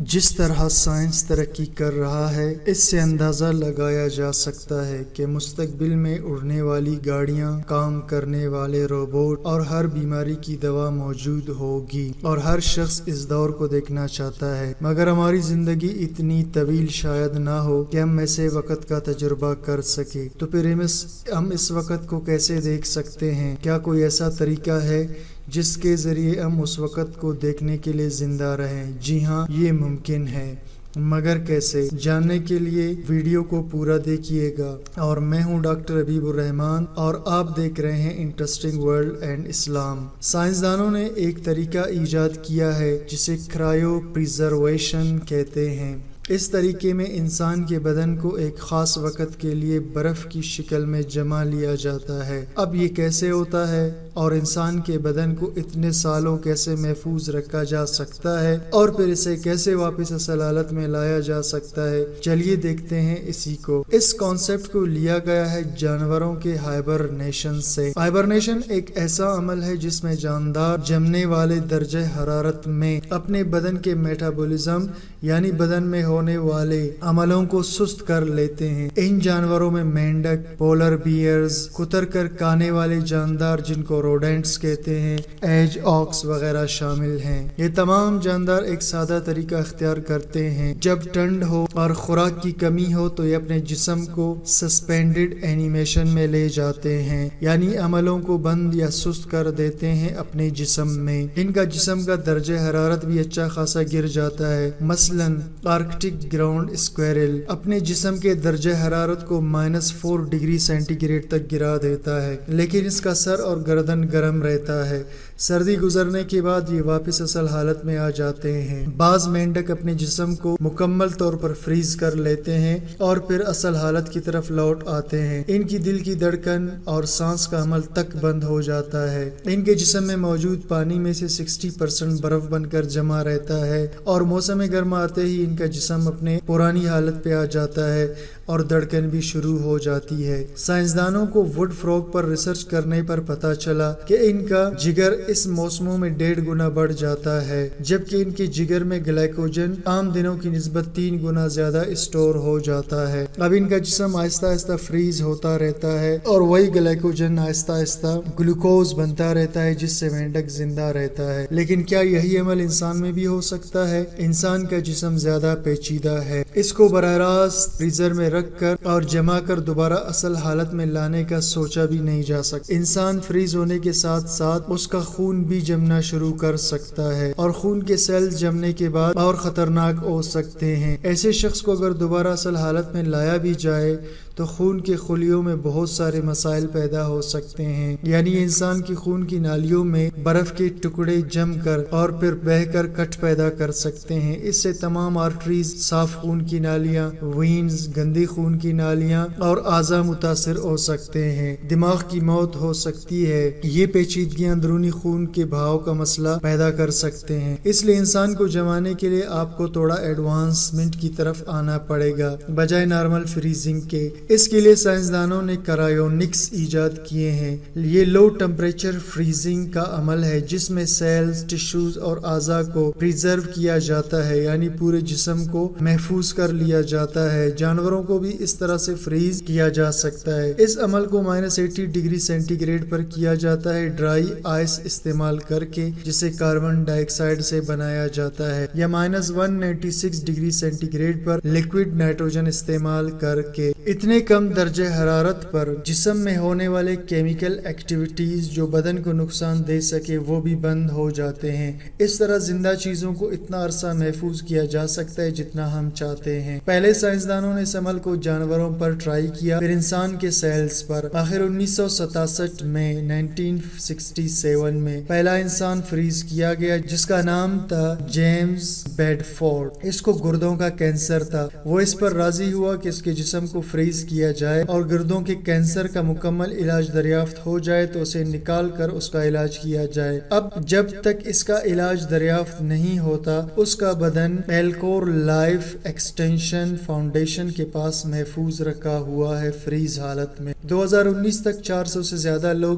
جس طرح سائنس ترقی کر رہا ہے اس سے اندازہ لگایا جا سکتا ہے کہ مستقبل میں اڑنے والی گاڑیاں، کام کرنے والے روبوٹ اور ہر بیماری کی دوا موجود ہوگی، اور ہر شخص اس دور کو دیکھنا چاہتا ہے۔ مگر ہماری زندگی اتنی طویل شاید نہ ہو کہ ہم ایسے وقت کا تجربہ کر سکیں، تو پھر ہم اس وقت کو کیسے دیکھ سکتے ہیں؟ کیا کوئی ایسا طریقہ ہے جس کے ذریعے ہم اس وقت کو دیکھنے کے لیے زندہ رہیں؟ جی ہاں، یہ ممکن ہے، مگر کیسے؟ جاننے کے لیے ویڈیو کو پورا دیکھیے گا۔ اور میں ہوں ڈاکٹر حبیب الرحمان، اور آپ دیکھ رہے ہیں انٹرسٹنگ ورلڈ اینڈ اسلام۔ سائنسدانوں نے ایک طریقہ ایجاد کیا ہے جسے کرائیو پریزرویشن کہتے ہیں۔ اس طریقے میں انسان کے بدن کو ایک خاص وقت کے لیے برف کی شکل میں جما لیا جاتا ہے۔ اب یہ کیسے ہوتا ہے اور انسان کے بدن کو اتنے سالوں کیسے محفوظ رکھا جا سکتا ہے، اور پھر اسے کیسے واپس اصل حالت میں لایا جا سکتا ہے؟ چلیے دیکھتے ہیں اسی کو۔ اس کانسیپٹ کو لیا گیا ہے جانوروں کے ہائبرنیشن سے۔ ہائبرنیشن ایک ایسا عمل ہے جس میں جاندار جمنے والے درجہ حرارت میں اپنے بدن کے میٹابولزم یعنی بدن میں ہونے والے عملوں کو سست کر لیتے ہیں۔ ان جانوروں میں مینڈک، پولر بیئرز، کتر کر کھانے والے جاندار جن کو روڈینٹس کہتے ہیں، ایج آکس وغیرہ شامل ہیں۔ یہ تمام جاندار ایک سادہ طریقہ اختیار کرتے ہیں۔ جب ٹھنڈ ہو اور خوراک کی کمی ہو تو یہ اپنے جسم کو سسپینڈڈ اینیمیشن میں لے جاتے ہیں، یعنی عملوں کو بند یا سست کر دیتے ہیں اپنے جسم میں۔ ان کا جسم کا درجہ حرارت بھی اچھا خاصا گر جاتا ہے۔ مثلاً آرکٹک گراؤنڈ اسکویرل اپنے جسم کے درجہ حرارت کو -4 ڈگری سینٹی گریڈ تک گرا دیتا ہے، لیکن اس کا سر اور گردن گرم رہتا ہے۔ سردی گزرنے کے بعد یہ واپس اصل حالت میں آ جاتے ہیں۔ بعض مینڈک اپنے جسم کو مکمل طور پر فریز کر لیتے ہیں اور پھر اصل حالت کی طرف لوٹ آتے ہیں۔ ان کی دل کی دھڑکن اور سانس کا عمل تک بند ہو جاتا ہے۔ ان کے جسم میں موجود پانی میں سے 60% برف بن کر جمع رہتا ہے، اور موسم گرما آتے ہی ان کا جسم اپنے پرانی حالت پہ آ جاتا ہے اور دھڑکن بھی شروع ہو جاتی ہے۔ سائنسدانوں کو ووڈ فراگ پر ریسرچ کرنے پر پتا چلا کہ ان کا جگر اس موسموں میں 1.5 گنا بڑھ جاتا ہے، جبکہ ان کے جگر میں گلائکوجن عام دنوں کی نسبت 3 گنا زیادہ اسٹور ہو جاتا ہے۔ اب ان کا جسم آہستہ آہستہ فریز ہوتا رہتا ہے اور وہی گلائکوجن آہستہ آہستہ گلوکوز بنتا رہتا ہے، جس سے مینڈک زندہ رہتا ہے۔ لیکن کیا یہی عمل انسان میں بھی ہو سکتا ہے؟ انسان کا جسم زیادہ پیچیدہ ہے۔ اس کو براہ راست فریزر میں رکھ کر اور جما کر دوبارہ اصل حالت میں لانے کا سوچا بھی نہیں جا سکتا۔ انسان فریز ہونے کے ساتھ ساتھ اس کا خون بھی جمنا شروع کر سکتا ہے، اور خون کے سیلز جمنے کے بعد اور خطرناک ہو سکتے ہیں۔ ایسے شخص کو اگر دوبارہ اصل حالت میں لایا بھی جائے تو خون کے خلیوں میں بہت سارے مسائل پیدا ہو سکتے ہیں، یعنی انسان کی خون کی نالیوں میں برف کے ٹکڑے جم کر اور پھر بہہ کر کٹ پیدا کر سکتے ہیں۔ اس سے تمام آرٹریز، صاف خون کی نالیاں، وینز، گندی خون کی نالیاں اور اعضاء متاثر ہو سکتے ہیں۔ دماغ کی موت ہو سکتی ہے۔ یہ پیچیدگیاں اندرونی خون کے بہاؤ کا مسئلہ پیدا کر سکتے ہیں۔ اس لیے انسان کو جمانے کے لیے آپ کو تھوڑا ایڈوانسمنٹ کی طرف آنا پڑے گا بجائے نارمل فریزنگ کے۔ اس کے لیے سائنسدانوں نے کرائیونکس ایجاد کیے ہیں۔ یہ لو ٹمپریچر فریزنگ کا عمل ہے جس میں سیلز، ٹشوز اور اعضاء کو پریزرو کیا جاتا ہے، یعنی پورے جسم کو محفوظ کر لیا جاتا ہے۔ جانوروں کو بھی اس طرح سے فریز کیا جا سکتا ہے۔ اس عمل کو -80 ڈگری سینٹی گریڈ پر کیا جاتا ہے ڈرائی آئس استعمال کر کے، جسے کاربن ڈائی آکسائڈ سے بنایا جاتا ہے، یا -196 ڈگری سینٹی گریڈ پر لکوڈ نائٹروجن استعمال کر کے۔ اتنے کم درجہ حرارت پر جسم میں ہونے والے کیمیکل ایکٹیویٹیز جو بدن کو نقصان دے سکے وہ بھی بند ہو جاتے ہیں۔ اس طرح زندہ چیزوں کو اتنا عرصہ محفوظ کیا جا سکتا ہے جتنا ہم چاہتے ہیں۔ پہلے سائنسدانوں نے اس عمل کو جانوروں پر ٹرائی کیا، پھر انسان کے سیلز پر۔ آخر 1967 میں 1967 میں پہلا انسان فریز کیا گیا جس کا نام تھا جیمز بیڈفورڈ۔ اس کو گردوں کا کینسر تھا۔ وہ اس پر راضی ہوا کہ اس کے جسم کو فریز کیا جائے اور گردوں کے کینسر کا مکمل علاج دریافت ہو جائے تو اسے نکال کر اس کا علاج کیا جائے۔ اب جب تک اس کا علاج دریافت نہیں ہوتا، اس کا بدن ایلکور لائف ایکسٹینشن فاؤنڈیشن کے پاس محفوظ رکھا ہوا ہے فریز حالت میں۔ 2019 تک 400 سے زیادہ لوگ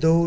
$2